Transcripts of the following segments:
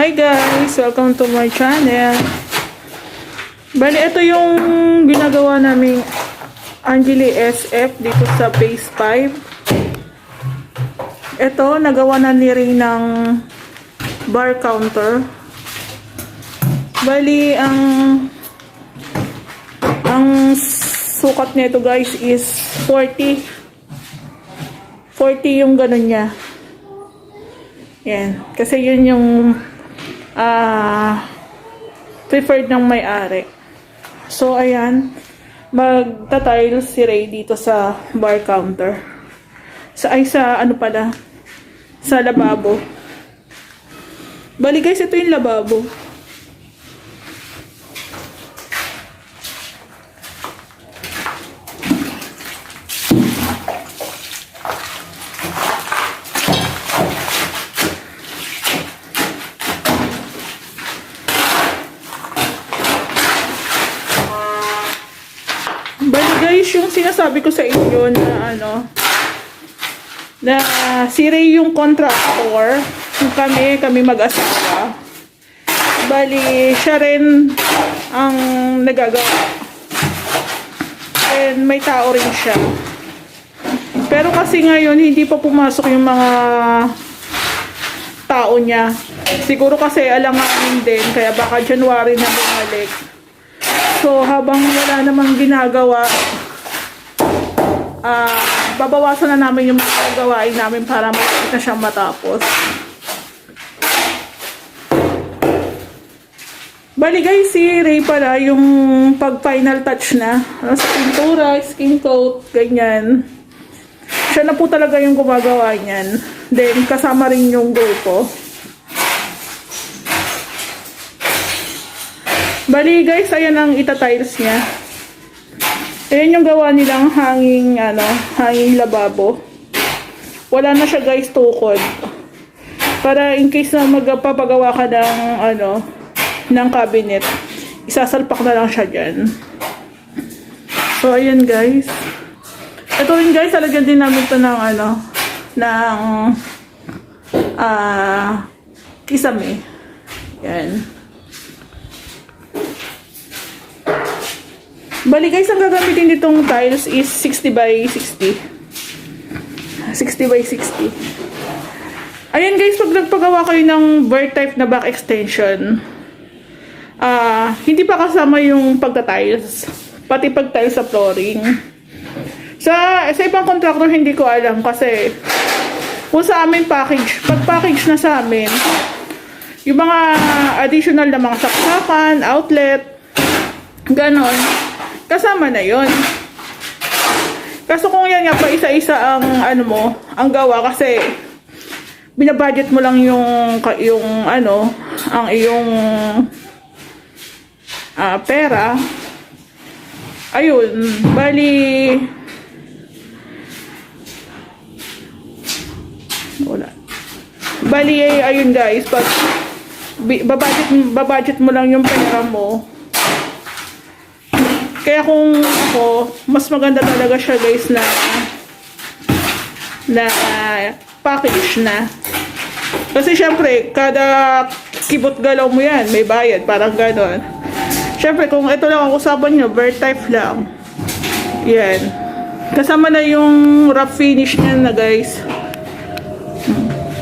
Hi guys! Welcome to my channel. Bali, ito yung ginagawa naming Angeli SF dito sa Phase 5. Ito, nagawa na ni Ray ng bar counter. Bali, ang sukat nito guys is 40 yung ganun niya. Yan. Kasi yun yung preferred ng may-ari. So, ayan. Magta-tiles si Ray dito sa bar counter. Sa lababo. Bali guys, ito yung lababo. Bali guys, yung sinasabi ko sa inyo na si Ray yung contractor, kami mag-asawa. Bali, siya rin ang nagagawa. And may tao rin siya. Pero kasi ngayon, hindi pa pumasok yung mga tao niya. Siguro kasi alanganin din, kaya baka January na bumalik. So, habang wala namang ginagawa, babawasan na namin yung mga gawain namin para malapit na siyang matapos. Bali guys, si Ray pala yung pag-final touch na. Sa pintura, skin coat, ganyan. Siya na po talaga yung gumagawa niyan. Then, kasama rin yung grupo. Bali guys, ayan ang ita-tiles niya. Ayan yung gawa nilang hanging lababo. Wala na siya guys, tukod. Para in case na magpapagawa ka ng cabinet, isasalpak na lang siya dyan. So ayan guys. Ito rin guys, talagyan din namin ito ng kisame. Yan. Bali guys, ang gagamitin ditong tiles is 60 by 60. 60 by 60. Ayan guys, pag nagpagawa kayo ng bird type na back extension, hindi pa kasama yung pagta-tiles. Pati pag-tiles sa flooring. Sa ibang contractor, hindi ko alam kasi kung sa amin pag-package na sa amin, yung mga additional na mga saksakan, outlet, ganon, kasama na yon. Kaso kung yan nga pa isa-isa ang ang gawa kasi binabudget mo lang yung iyong pera. Ayun, bali wala. Bali ayun guys, pag babudget mo lang yung pera mo. Kaya kung ako, mas maganda talaga siya guys na package na. Kasi syempre, kada kibot galaw mo yan, may bayad, parang ganon. Syempre, kung ito lang ang usapan nyo, bird type lang. Yan. Kasama na yung wrap finish niya na guys.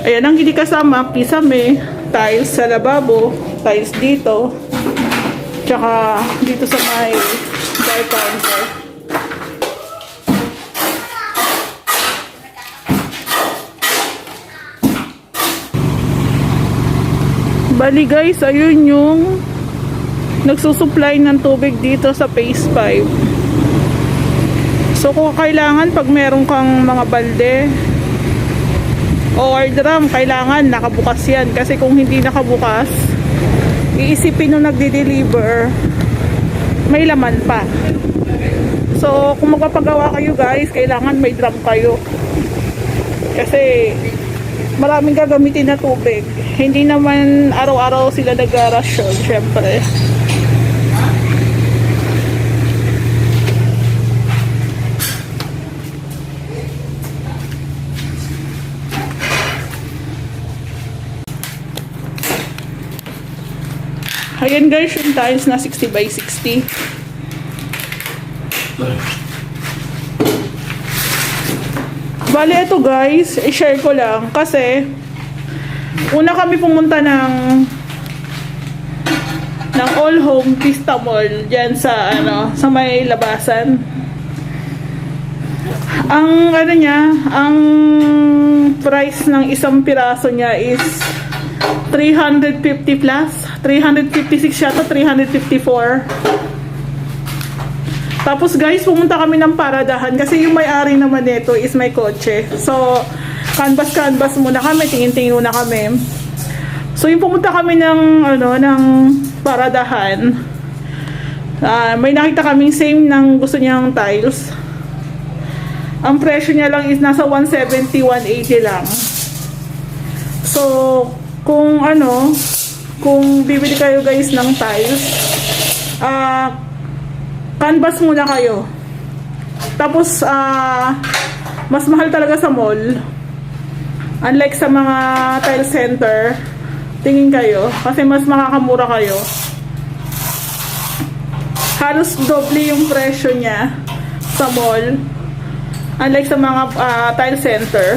Ayan, ang hindi kasama, kisame, tiles sa lababo, tiles dito, tsaka dito sa may bar counter. Bali guys, ayun yung nagsusupply ng tubig dito sa Phase 5. So kung kailangan, pag meron kang mga balde or drum, kailangan nakabukas yan. Kasi kung hindi nakabukas, iisipin nung nagdi-deliver, may laman pa. So kung magpapagawa kayo guys, kailangan may drum kayo. Kasi maraming gagamitin na tubig. Hindi naman araw-araw sila nag-rasyon, syempre. Ayan guys, yung tiles na 60 by 60. Bale, ito guys, i-share ko lang kasi una kami pumunta ng All Home Vista Mall diyan sa sa may labasan. Ang ang price ng isang piraso niya is 350 plus, 356 yata, 354. Tapos guys, pumunta kami ng paradahan kasi yung may-ari naman nito is may kotse. So, canvas muna kami, tingin-tingin muna kami. So, yung pumunta kami ng paradahan, may nakita kaming same ng gusto niyang tiles. Ang presyo niya lang is nasa 170, 180 lang. So, kung bibili kayo guys ng tiles, canvas muna kayo. Tapos, mas mahal talaga sa mall. Unlike sa mga tile center, tingin kayo, kasi mas makakamura kayo. Halos doble yung presyo niya sa mall. Unlike sa mga tile center.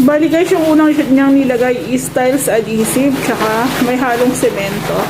Bali guys, yung unang niyang nilagay is tiles adhesive, tsaka may halong semento.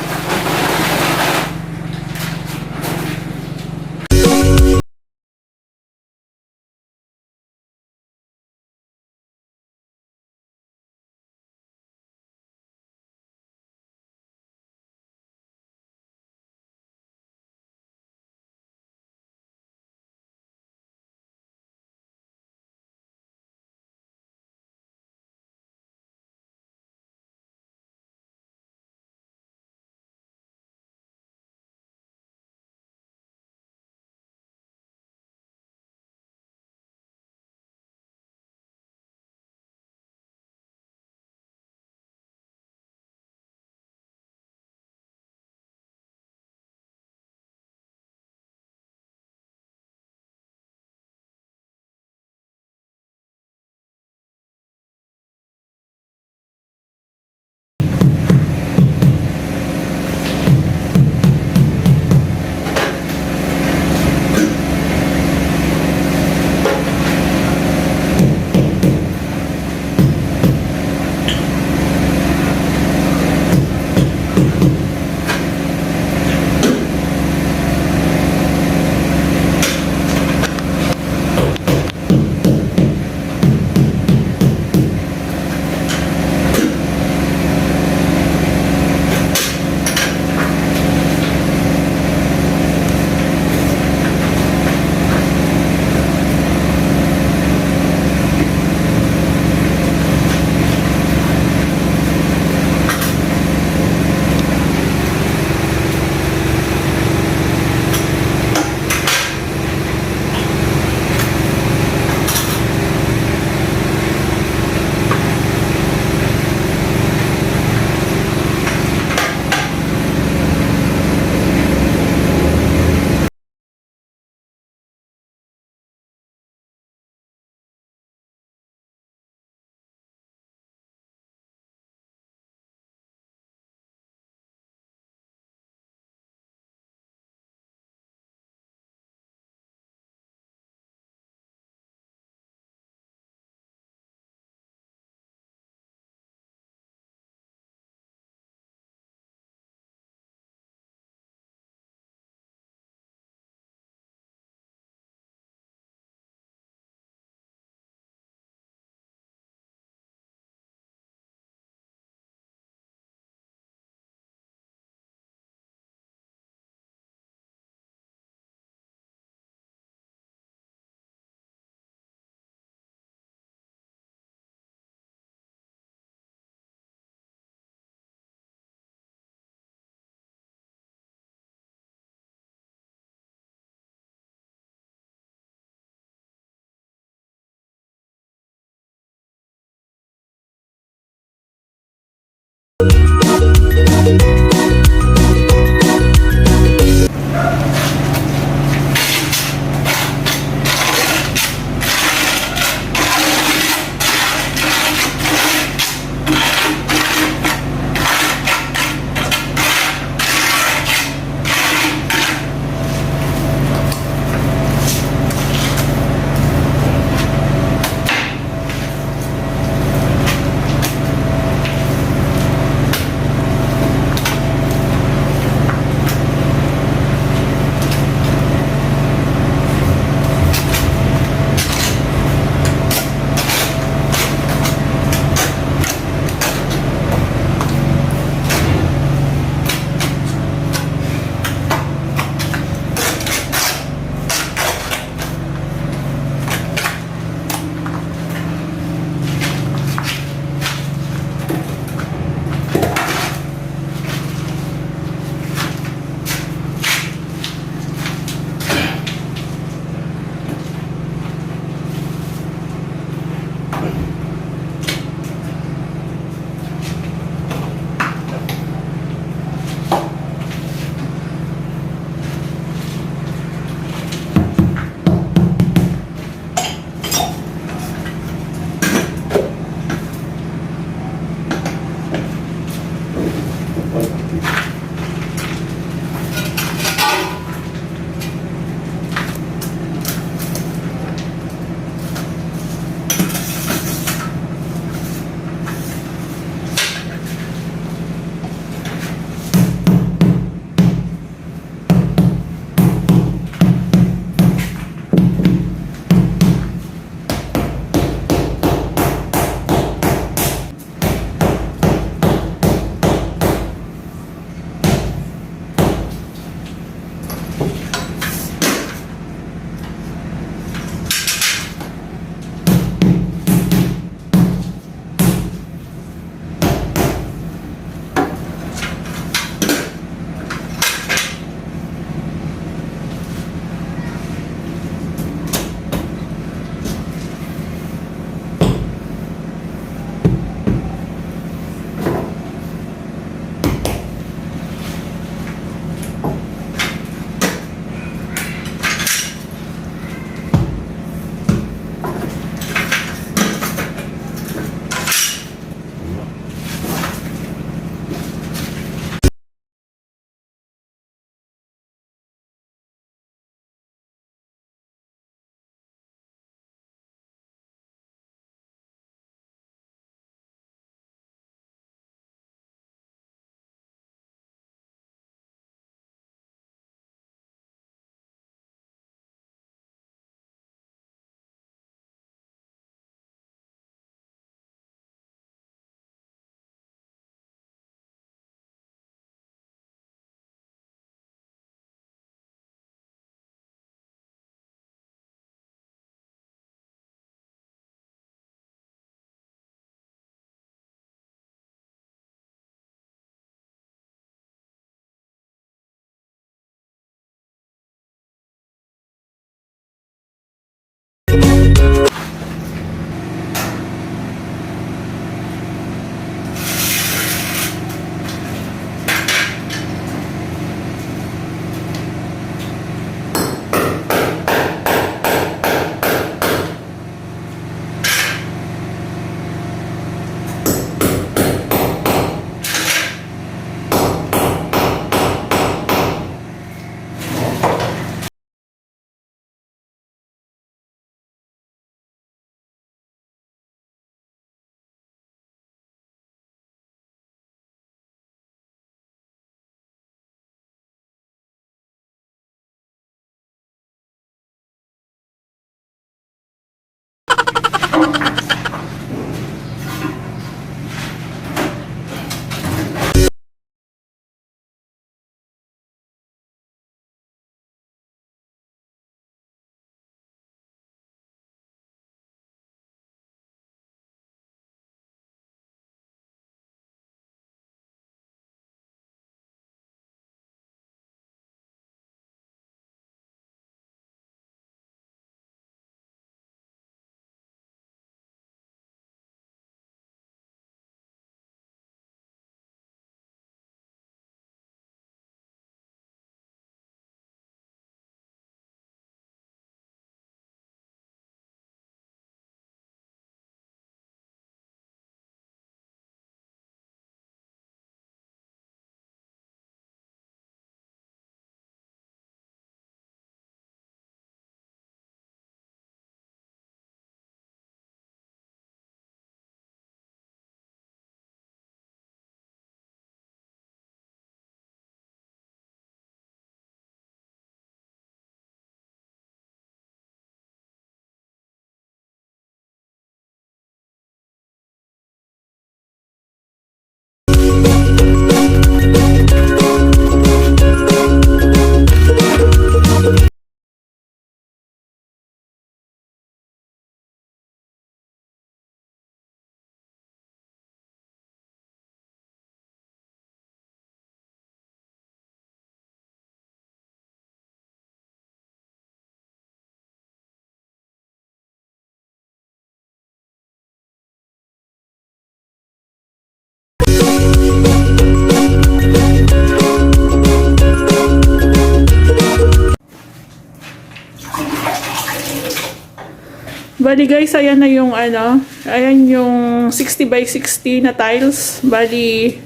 Bali guys, ayan na yung ano, ayan yung 60 by 60 na tiles. Bali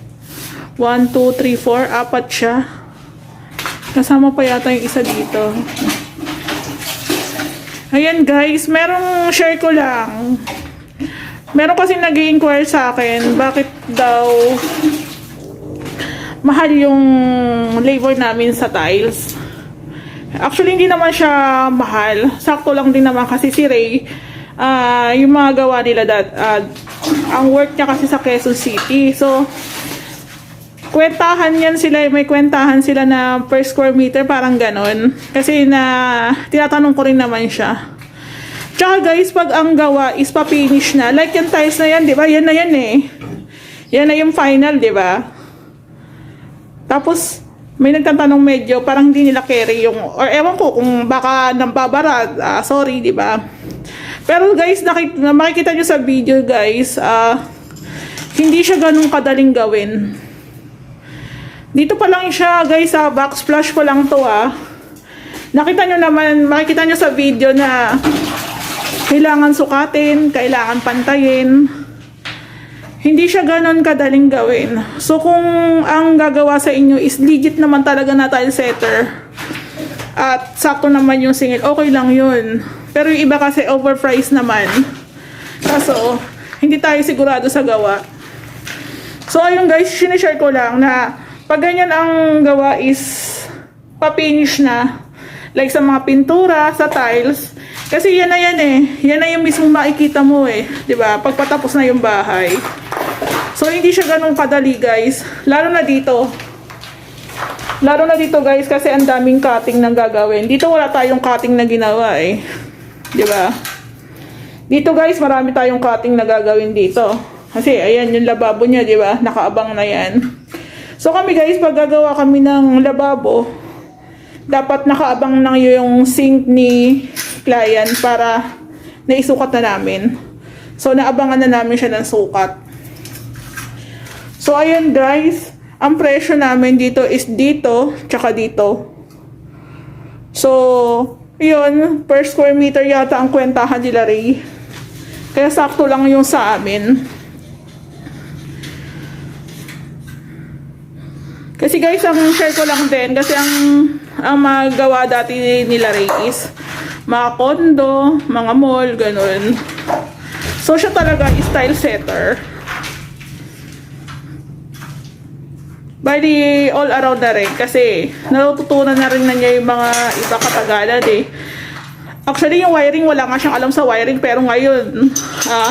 1, 2, 3, 4, apat siya. Kasama pa yata yung isa dito. Ayan guys, merong share ko lang. Meron kasi nag-i-inquire sa akin, bakit daw mahal yung labor namin sa tiles. Actually, hindi naman siya mahal. Sakto lang din naman kasi si Ray, yung mga gawa nila ang work niya kasi sa Quezon City. So, kwentahan yan sila, may kwentahan sila na per square meter, parang ganon. Kasi tinatanong ko rin naman siya. Tsaka guys, pag ang gawa is pa-finish na, like yung tiles na yan, di ba? Yan na yan eh. Yan na yung final, di ba? Tapos, may nagtatanong medyo, parang hindi nila carry yung, or ewan ko kung baka nambabara, sorry, di ba? Pero guys, makikita nyo sa video guys, hindi siya ganun kadaling gawin. Dito pa lang siya guys, backsplash pa lang to Nakita nyo naman, makikita nyo sa video na kailangan sukatin, kailangan pantayin. Hindi siya ganon kadaling gawin. So kung ang gagawa sa inyo is legit naman talaga na tile setter at sakto naman yung singil, okay lang yun. Pero yung iba kasi overpriced naman. Kaso, hindi tayo sigurado sa gawa. So ayun guys, sinishare ko lang na pag ganyan ang gawa is pa-finish na, like sa mga pintura, sa tiles, kasi yan na yan eh. Yan na yung mismong makikita mo eh. Diba? Pagpatapos na yung bahay. So, hindi siya ganun kadali guys. Lalo na dito. Lalo na dito guys kasi ang daming cutting nang gagawin. Dito wala tayong cutting na ginawa eh. Diba? Dito guys, marami tayong cutting na gagawin dito. Kasi ayan yung lababo niya, diba? Nakaabang na yan. So, kami guys, pag gagawa kami ng lababo, dapat nakaabang na yung sink ni client para naisukat na namin. So, naabangan na namin siya ng sukat. So, ayun guys, ang presyo namin dito is dito, tsaka dito. So, yun, per square meter yata ang kwentahan nila Ray. Kaya sakto lang yung sa amin. Kasi guys, ang share ko lang din, kasi ang magawa dati nila Ray is mga condo, mga mall, ganun. So, siya talaga is style setter. Bali, all around na rin. Kasi, natututunan na rin na niya yung mga iba katagalan eh. Actually, yung wiring, wala nga siyang alam sa wiring. Pero ngayon,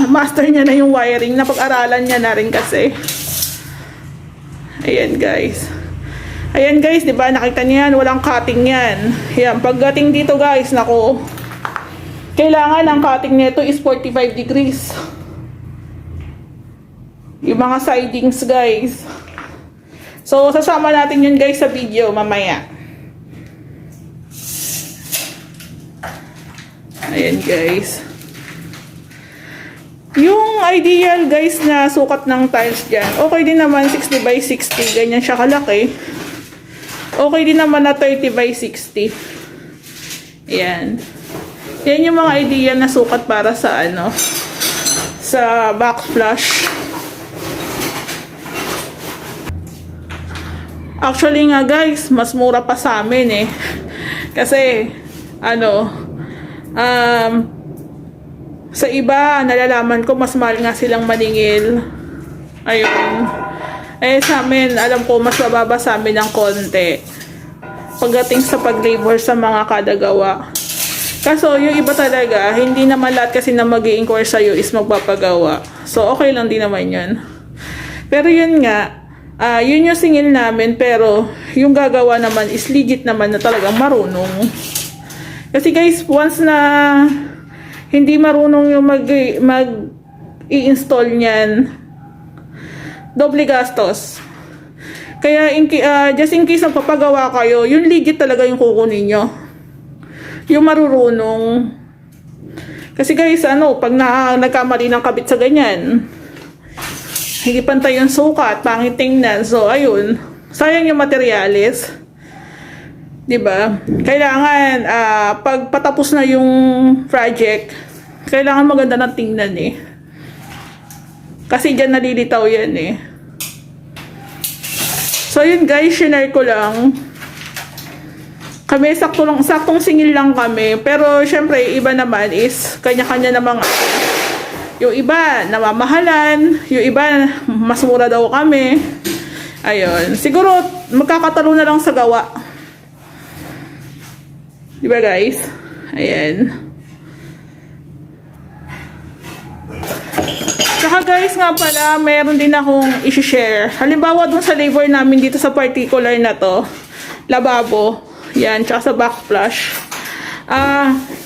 master niya na yung wiring. Napag-aralan niya na rin kasi. Ayan, guys. Ayan guys, di ba? Nakita niyo yan, walang cutting yan. Yan, pagdating dito guys, nako. Kailangan ang cutting nito is 45 degrees. Yung mga sidings guys. So, sasama natin yun guys sa video mamaya. Ayan guys. Yung ideal guys na sukat ng tiles dyan, okay din naman 60 by 60. Ganyan siya kalaki. Okay din naman na 30 by 60. Ayan. Yan yung mga idea na sukat para sa ano, sa backsplash. Actually nga guys, mas mura pa sa amin eh. Kasi, ano, sa iba, nalalaman ko, mas mahal nga silang maningil. Ayun. Eh sa amin, alam ko mas mababa sa amin ng konti pagdating sa pag-labor sa mga kadagawa. Kaso yung iba talaga, hindi naman lahat kasi na mag-i-inquire sa'yo is magpapagawa. So okay lang din naman yun. Pero yun nga, yun yung singil namin, pero yung gagawa naman is legit naman na talagang marunong. Kasi guys, once na hindi marunong yung mag-i-install niyan, doble gastos. Kaya just in case nagpapagawa kayo, yung legit talaga yung kukunin nyo. Yung marurunong. Kasi guys, ano, pag nagkamali ng kabit sa ganyan, hindi pantay yung sukat, pangit tingnan. So, ayun. Sayang yung materialis. Diba? Kailangan, pag patapos na yung project, Kailangan maganda ng tingnan eh. Kasi dyan nalilitaw yan eh. So yun guys, share ko lang. Kami saktong singil lang kami. Pero syempre, iba naman is kanya-kanya namang yung iba namamahalan, yung iba mas mura daw kami. Ayun. Siguro magkakatalo na lang sa gawa. Diba guys? Ayan. Saka guys nga pala, meron din akong i-share. Halimbawa dun sa labor namin dito sa particular na to, lababo. Yan, tsaka sa backflush.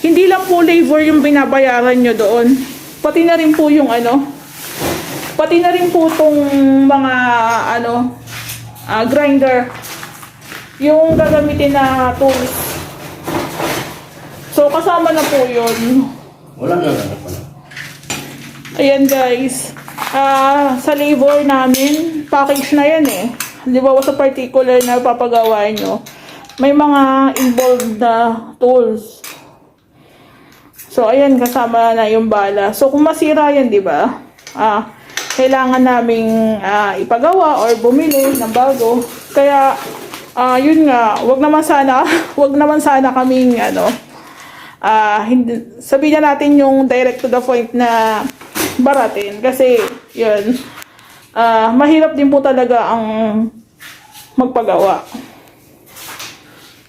Hindi lang po labor yung binabayaran nyo doon. Pati na rin po yung pati na rin po tong mga grinder. Yung gagamitin na tools. So, kasama na po yun. Walang gagawin pala. Ayan guys. Sa labor namin, package na yan eh. Di ba sa particular na papagawa nyo, may mga involved na tools. So, ayan, kasama na yung bala. So, kung masira yan, di ba? Kailangan naming ipagawa or bumili ng bago. Kaya, yun nga, wag naman sana kaming, sabihin na natin yung direct to the point na baratin. Kasi, yun, mahirap din po talaga ang magpagawa.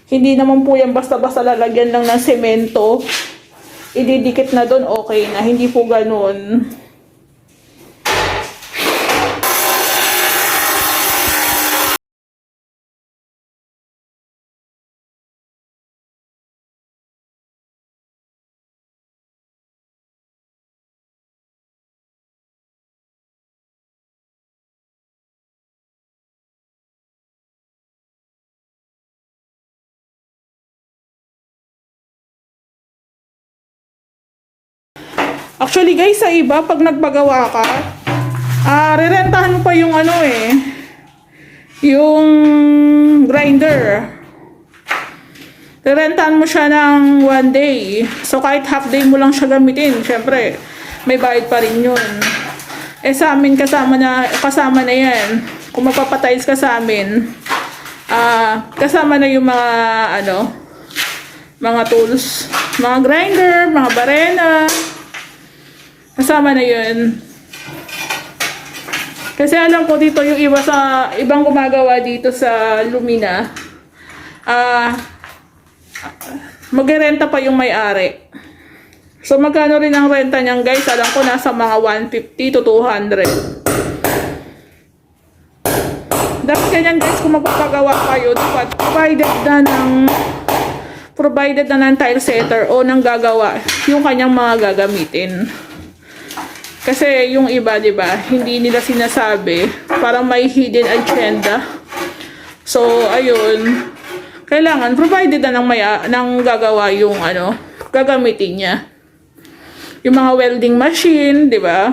Hindi naman po yan basta-basta lalagyan lang ng semento. Ididikit na doon, okay na. Hindi po ganun. Actually guys, sa iba, pag nagpagawa ka, rerentahan mo pa yung yung grinder. Rerentahan mo siya ng 1 day. So kahit half day mo lang siya gamitin, syempre, may bayad pa rin yun. Sa amin, kasama na yan. Kung magpapatiles ka sa amin, kasama na yung mga, mga tools, mga grinder, mga barena, kasama na yun. Kasi alam ko dito yung ibang gumagawa dito sa Lumina, magrenta pa yung may-ari. So magkano rin ang renta niyan guys? Alam ko nasa mga 150 to 200. Dapat ganyan guys, kung magpapagawa kayo, dapat provided na ng tile setter o nang gagawa yung kanyang mga gagamitin. Kasi yung iba, di ba, hindi nila sinasabi, parang may hidden agenda. So, ayun, kailangan provided na ng gagawa yung gagamitin niya. Yung mga welding machine, di ba?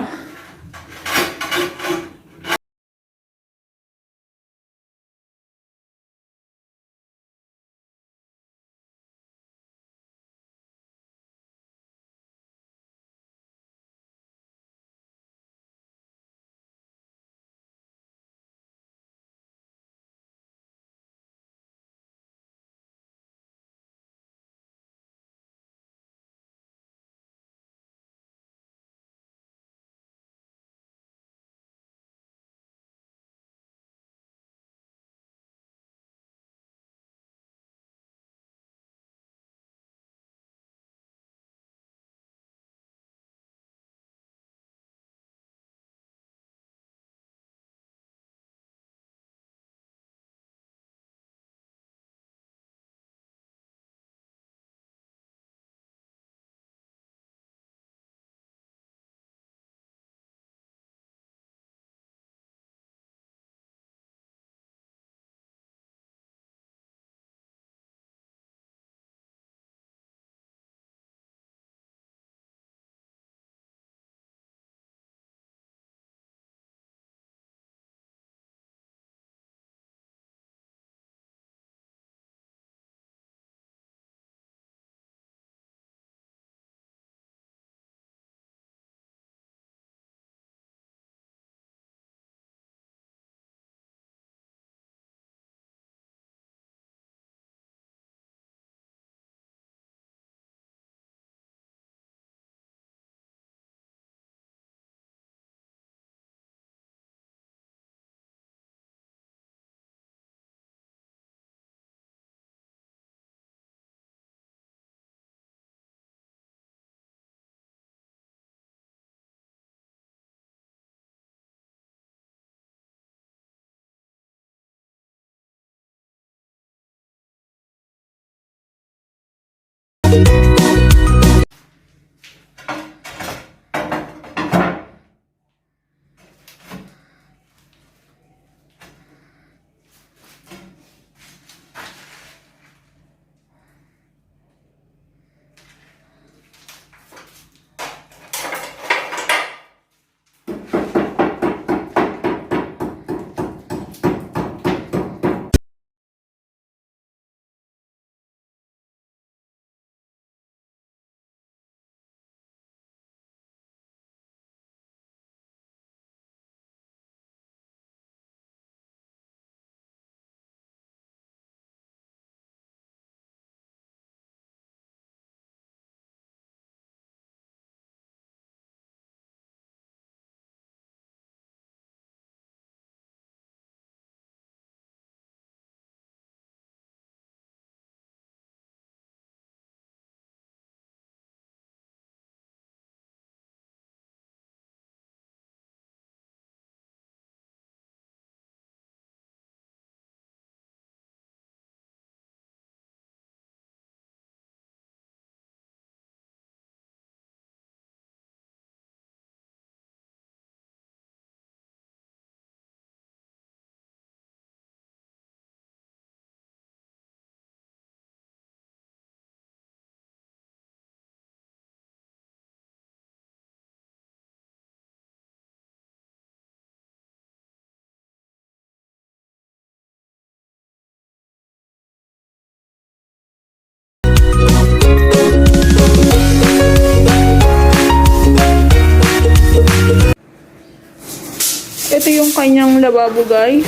Ito yung kanyang lababo, guys.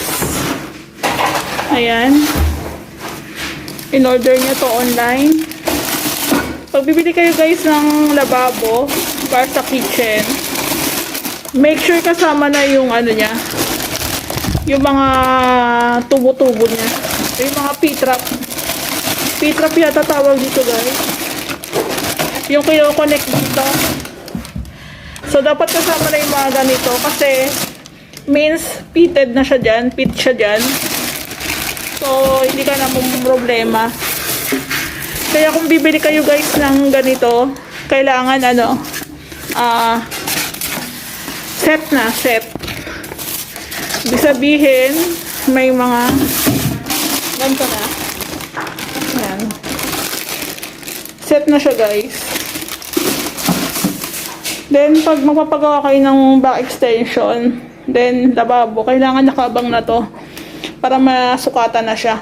Ayan. In-order niya to online. Pag bibili kayo, guys, ng lababo para sa kitchen, make sure kasama na yung ano niya, yung mga tubo-tubo niya. Yung mga P-trap. P-trap yata tawag dito, guys. Yung kino-connect dito. So, dapat kasama na yung mga ganito kasi means pitted na siya dyan, pit siya dyan. So, hindi ka na problema. Kaya kung bibili kayo, guys, ng ganito, kailangan set na, set. Ibig sabihin, may mga ganito na. Ayan. Set na siya, guys. Then, pag magpapagawa kayo ng back extension, then lababo, kailangan nakabang na to para masukatan na siya.